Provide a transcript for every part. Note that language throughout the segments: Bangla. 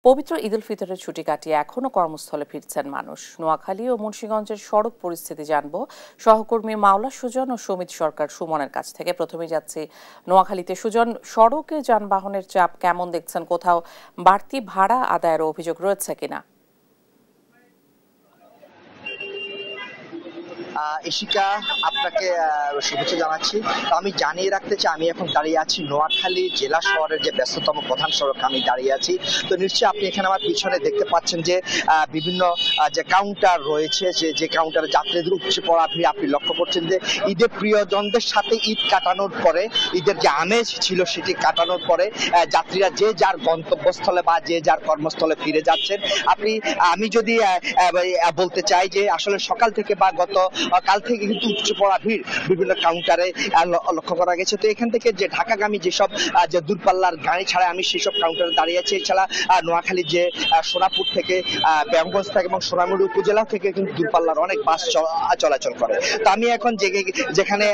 পবিত্র ঈদ উল ফিতরের ছুটি কাটিয়ে এখনো কর্মস্থলে ফিরছেন মানুষ। নোয়াখালী ও মুন্সিগঞ্জের সড়ক পরিস্থিতি জানবো সহকর্মী মাওলা সুজন ও সমিত সরকার সুমনের কাছ থেকে। প্রথমেই যাচ্ছি নোয়াখালীতে। সুজন, সড়কে যানবাহনের চাপ কেমন দেখছেন? কোথাও বাড়তি ভাড়া আদায়ের অভিযোগ রয়েছে কিনা? ইশিকা, আপনাকে শুভেচ্ছা জানাচ্ছি। তো আমি জানিয়ে রাখতে চাই, আমি এখন দাঁড়িয়ে আছি নোয়াখালী জেলা শহরের যে ব্যস্ততম প্রধান সড়ক, আমি দাঁড়িয়ে আছি। তো নিশ্চয়ই আপনি এখানে আমার পিছনে দেখতে পাচ্ছেন যে বিভিন্ন যে কাউন্টার রয়েছে, যে কাউন্টারে যাত্রীদের উপচে পড়া ভিড় আপনি লক্ষ্য করছেন। যে ঈদের প্রিয়জনদের সাথে ঈদ কাটানোর পরে, ঈদের যে আমেজ ছিল সেটি কাটানোর পরে যাত্রীরা যে যার গন্তব্যস্থলে বা যে যার কর্মস্থলে ফিরে যাচ্ছেন। আমি যদি বলতে চাই যে আসলে সকাল থেকে বা কাল থেকে কিন্তু উপচে পড়া ভিড় বিভিন্ন কাউন্টারে লক্ষ্য করা গেছে। তো এখান থেকে যে ঢাকাগামী যেসব যে দূরপাল্লার গাড়ি ছাড়া আমি সেসব কাউন্টারে দাঁড়িয়ে আছি। এছাড়া নোয়াখালী যে সোনাপুর থেকে ব্যায়ামগঞ্জ থেকে এবং সোনামুড়ি উপজেলা থেকে কিন্তু দূরপাল্লার অনেক বাস চলাচল করে। তো আমি এখন যেখানে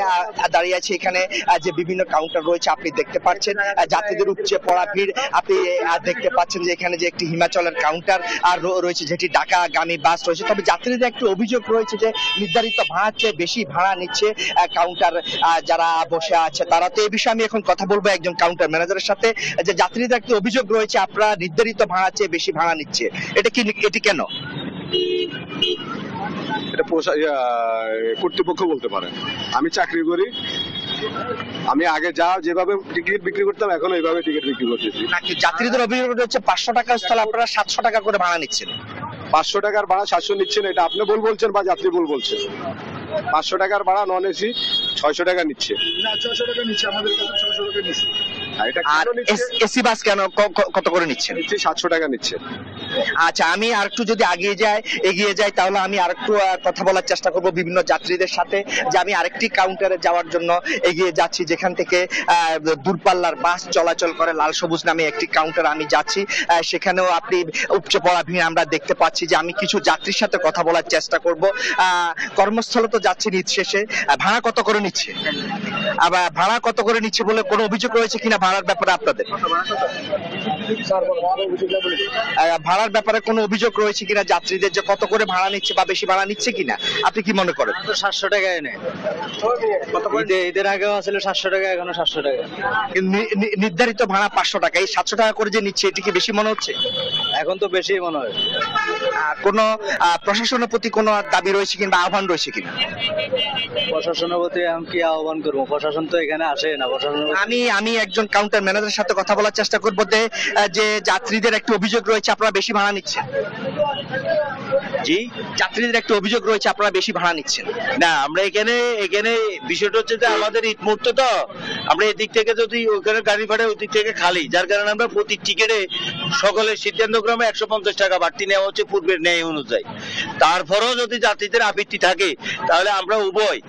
দাঁড়িয়ে আছি, এখানে যে বিভিন্ন কাউন্টার রয়েছে আপনি দেখতে পাচ্ছেন যাত্রীদের উপচে পড়া ভিড়। আপনি দেখতে পাচ্ছেন যে এখানে যে একটি হিমাচলের কাউন্টার আর রয়েছে, যেটি ঢাকাগামী বাস রয়েছে। তবে যাত্রীদের একটি অভিযোগ রয়েছে যে নির্ধারিত ভাড়ার চেয়ে বেশি ভাড়া নিচ্ছে কাউন্টার যারা বসে আছে তারা। তো এই বিষয়ে আমি এখন কথা বলবো একজন কাউন্টার ম্যানেজারের সাথে, যে যাত্রীদের একটি অভিযোগ রয়েছে আপনারা নির্ধারিত ভাড়ার চেয়ে বেশি ভাড়া নিচ্ছে। এটি কেন? এটা কর্তৃপক্ষ বলতে পারে। আমি চাকরি করি, আমি আগে যেভাবে টিকিট বিক্রি করতাম এখন এইভাবে টিকিট বিক্রি করতেছি। নাকি যাত্রীদের অভিযোগ হচ্ছে 500 টাকার স্থলে আপনারা 700 টাকা করে ভাড়া নিচ্ছেন? 500 টাকার ভাড়া 700 নিচ্ছেন, এটা আপনি ভুল বলছেন বা যাত্রী ভুল বলছেন। 500 টাকার ভাড়া নন এসি 600 টাকা নিচ্ছে। না, 600 টাকা নিচ্ছে, আমাদের কাছে 600 টাকা নিচ্ছে। আর এসি বাস কেন কত করে নিচ্ছেন? 700 টাকা নিচ্ছে। আচ্ছা, আমি আরেকটু যদি এগিয়ে যাই তাহলে আমি আরেকটু কথা বলার চেষ্টা করব বিভিন্ন যাত্রীদের সাথে, যে আমি আরেকটি কাউন্টারে যাওয়ার জন্য এগিয়ে যাচ্ছি, যেখান থেকে দূরপাল্লার বাস চলাচল করে। লাল সবুজ নামে একটি কাউন্টার আমি যাচ্ছি, সেখানেও আপনি উপচে পড়া ভিড় আমরা দেখতে পাচ্ছি। যে আমি কিছু যাত্রীর সাথে কথা বলার চেষ্টা করব। কর্মস্থলে তো যাচ্ছি ঈদ শেষে, ভাড়া কত করে নিচ্ছে? আবার ভাড়া কত করে নিচ্ছে বলে কোনো অভিযোগ রয়েছে কিনা ভাড়ার ব্যাপারে আপনাদের? ভাড়ার ব্যাপারে কোনো অভিযোগ রয়েছে কিনা যাত্রীদের, যে কত করে ভাড়া নিচ্ছে বা বেশি ভাড়া নিচ্ছে কিনা? আপনি কি মনে করেন? 700 টাকায় নেয়। ঈদের আগেও আসলে 700 টাকা, এখনো 700 টাকা। নির্ধারিত ভাড়া 500 টাকা, এই 700 টাকা করে যে নিচ্ছে এটি কি বেশি মনে হচ্ছে? এখন তো বেশি মনে হয়। কোন প্রশাসনের প্রতি কোনো দাবি রয়েছে কিংবা আহ্বান রয়েছে কিনা? প্রশাসনের প্রতি আমি কি আহ্বান করবো? প্রশাসন তো এখানে আসে না। আমি একজন কাউন্টার ম্যানেজারের সাথে কথা বলার চেষ্টা করবো, যে যাত্রীদের একটি অভিযোগ রয়েছে আপনারা বেশি ভাড়া নিচ্ছেন। জি, যাত্রীদের একটি অভিযোগ রয়েছে আপনারা বেশি ভাড়া নিচ্ছেন। না, আমরা এখানে বিষয়টা হচ্ছে যে আমাদের ঈদ মুহূর্ত, তো আমরা এদিক থেকে যদি ওখানে গাড়ি ভাড়া ওই দিক থেকে খালি, যার কারণে আমরা প্রতি টিকিটে সকলের সিদ্ধান্তক্রমে 150 টাকা বাড়তি নেওয়া হচ্ছে পূর্বের ন্যায় অনুযায়ী। তারপরেও যদি যাত্রীদের আপত্তি থাকে তাহলে আমরা উভয়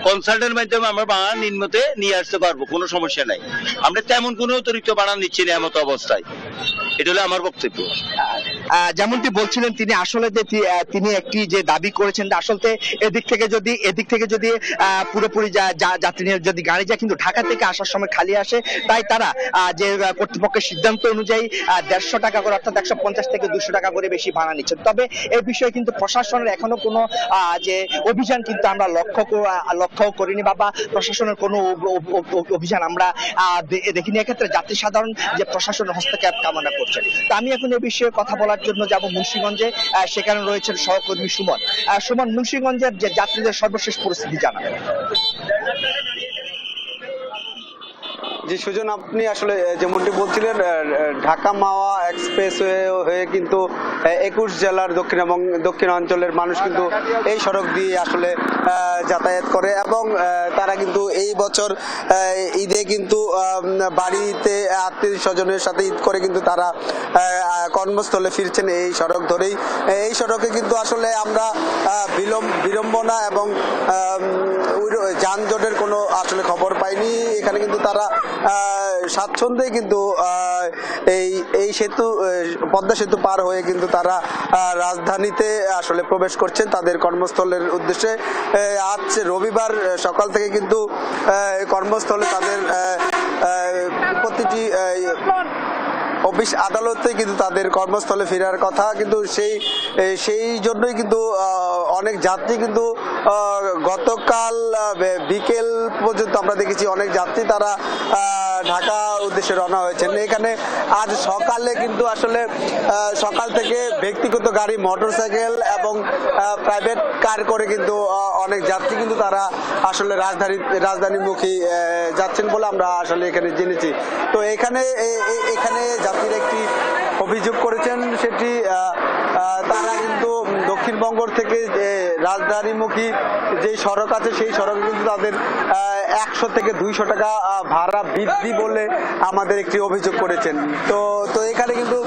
কনসাল্টের মাধ্যমে আমরা ভাড়া নিম্নতে নিয়ে আসতে পারবো, কোনো সমস্যা নাই। আমরা তেমন কোনো অতিরিক্ত ভাড়া নিচ্ছি না এমত অবস্থায়। এটা হলো আমার বক্তব্য। যেমনটি বলছিলেন তিনি, আসলে তিনি একটি যে দাবি করেছেন, আসলে এদিক থেকে যদি পুরোপুরি যাত্রী নিয়ে যদি গাড়ি যায়, কিন্তু ঢাকা থেকে আসার সময় খালি আসে, তাই তারা যে কর্তৃপক্ষের সিদ্ধান্ত অনুযায়ী 150 টাকা করে, অর্থাৎ 150 থেকে 200 টাকা করে বেশি ভাড়া নিচ্ছেন। তবে এই বিষয়ে কিন্তু প্রশাসনের এখনো কোনো যে অভিযান কিন্তু আমরা লক্ষ্য করিনি, বা প্রশাসনের কোনো অভিযান আমরা দেখিনি। এক্ষেত্রে যাত্রী সাধারণ যে প্রশাসনের হস্তক্ষেপ কামনা করছে। তো আমি এখন এই বিষয়ে কথা বলার জন্য যাব মুন্সিগঞ্জে, সেখানে রয়েছেন সহকর্মী সুমন। মুন্সিগঞ্জের যে যাত্রীদের সর্বশেষ পরিস্থিতি জানাবেন। জি সুজন, আপনি আসলে যেমনটি বলছিলেন, ঢাকা মাওয়া এক্সপ্রেসওয়ে হয়ে কিন্তু 21 জেলার দক্ষিণ এবং দক্ষিণ অঞ্চলের মানুষ কিন্তু এই সড়ক দিয়ে আসলে যাতায়াত করে, এবং তারা কিন্তু এই বছর ঈদে কিন্তু বাড়িতে আত্মীয় স্বজনের সাথে ঈদ করে কিন্তু তারা কর্মস্থলে ফিরছেন এই সড়ক ধরেই। এই সড়কে কিন্তু আসলে আমরা বিড়ম্বনা এবং যানজটের কোনো আসলে খবর পাইনি। এখানে কিন্তু তারা স্বাচ্ছন্দ্যে কিন্তু এই পদ্মা সেতু পার হয়ে কিন্তু তারা রাজধানীতে আসলে প্রবেশ করছেন তাদের কর্মস্থলের উদ্দেশ্যে। আজ রবিবার সকাল থেকে কিন্তু কর্মস্থলে তাদের প্রতিটি অফিস আদালতে কিন্তু তাদের কর্মস্থলে ফেরার কথা, কিন্তু সেই জন্যই কিন্তু অনেক যাত্রী কিন্তু গতকাল বিকেল পর্যন্ত আমরা দেখেছি অনেক যাত্রী তারা ঢাকা উদ্দেশ্যে রওনা হয়েছেন। এখানে আজ সকালে কিন্তু আসলে সকাল থেকে ব্যক্তিগত গাড়ি, মোটরসাইকেল এবং প্রাইভেট কার করে কিন্তু অনেক যাত্রী কিন্তু তারা আসলে রাজধানীমুখী যাচ্ছেন বলে আমরা আসলে এখানে জেনেছি। তো এখানে যাত্রীরা একটি অভিযোগ করেছেন, সেটি তারা কিন্তু দক্ষিণবঙ্গ থেকে রাজধানীমুখী যে সড়ক আছে সেই সড়কে কিন্তু তাদের 100 থেকে 200 টাকা ভাড়া বৃদ্ধি বলে আমাদের একটি অভিযোগ করেছেন। তো এখানে কিন্তু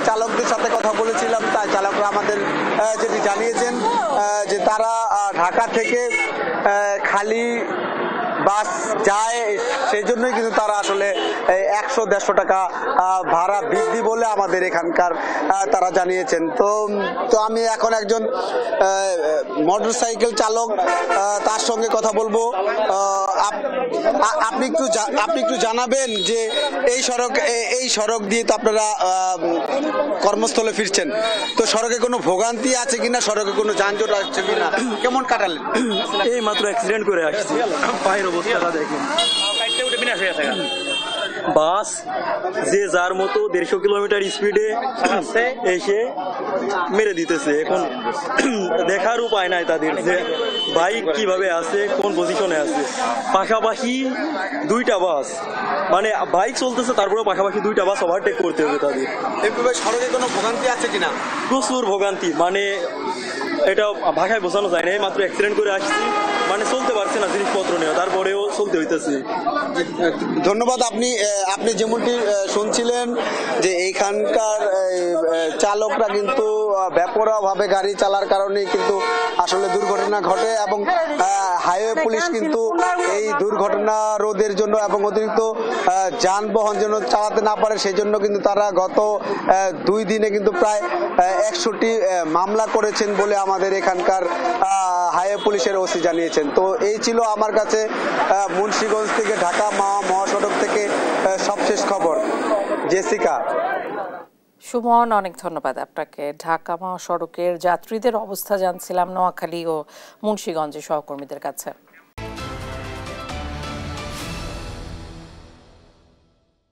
চালকদের সাথে কথা বলেছিলাম, তাই চালকরা আমাদের যেটি জানিয়েছেন যে তারা ঢাকা থেকে খালি বাস যায়, সেই জন্যই কিন্তু তারা আসলে 100-150 টাকা ভাড়া বৃদ্ধি বলে আমাদের এখানকার তারা জানিয়েছেন। তো আমি এখন একজন মোটরসাইকেল চালক, তার সঙ্গে কথা বলবো। আপনি একটু জানাবেন যে এই সড়ক দিয়ে তো আপনারা কর্মস্থলে ফিরছেন, তো সড়কে কোনো ভোগান্তি আছে কিনা, সড়কে কোনো যানজট আছে কিনা, কেমন কাটালেন? এই মাত্র অ্যাক্সিডেন্ট করে আসছি, পায়ের অবস্থাটা দেখুন। বাস যে যার মতো 150 কিলোমিটার স্পিডে এসে মেরে দিতেছে। এখন দেখার উপায় নাই তাদের যে বাইক কিভাবে আছে, কোন পজিশনে আছে। পাশাপাশি 2টা বাস, মানে বাইক চলতেছে, তারপরে পাশাপাশি 2টা বাস ওভারটেক করতে হবে তাদের। এইভাবে সড়কে কোনো ভোগান্তি আছে কিনা? প্রচুর ভোগান্তি, মানে এটা ভাষায় বোঝানো যায় না। এই মাত্র অ্যাক্সিডেন্ট করে আসছি, মানে চলতে পারছে না জিনিসপত্র নেওয়া, তারপরেও চলতে হইতেছে। ধন্যবাদ। আপনি যেমনটি শুনছিলেন যে এইখানকার চালকরা কিন্তু বেপরোয়াভাবে গাড়ি চালার কারণে কিন্তু আসলে দুর্ঘটনা ঘটে, এবং হাইওয়ে পুলিশ কিন্তু এই দুর্ঘটনা রোধের জন্য এবং অতিরিক্ত যানবাহন যেন চালাতে না পারে সেই জন্য কিন্তু তারা গত 2 দিনে কিন্তু প্রায় 100টি মামলা করেছেন বলে আমাদের এখানকার হাইওয়ে পুলিশের ওসি জানিয়েছেন। তো এই ছিল আমার কাছে মুন্সিগঞ্জ থেকে ঢাকা মহাসড়ক থেকে সবশেষ খবর। জেসিকা। সুমন, অনেক ধন্যবাদ আপনাকে। ঢাকা মহাসড়কের যাত্রীদের অবস্থা জানছিলাম নোয়াখালী ও মুন্সিগঞ্জের সহকর্মীদের কাছে।